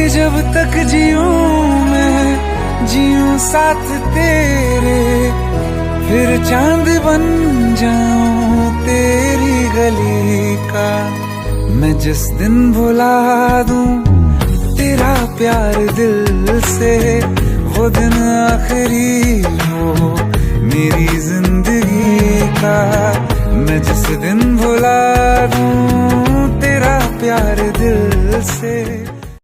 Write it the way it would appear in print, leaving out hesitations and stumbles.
जब तक जीऊं मैं जीऊं साथ तेरे, फिर चांद बन जाऊं तेरी गली का। मैं जिस दिन भुला दूं तेरा प्यार दिल से, वो दिन आखिरी हो मेरी जिंदगी का। मैं जिस दिन भुला दूं तेरा प्यार दिल से।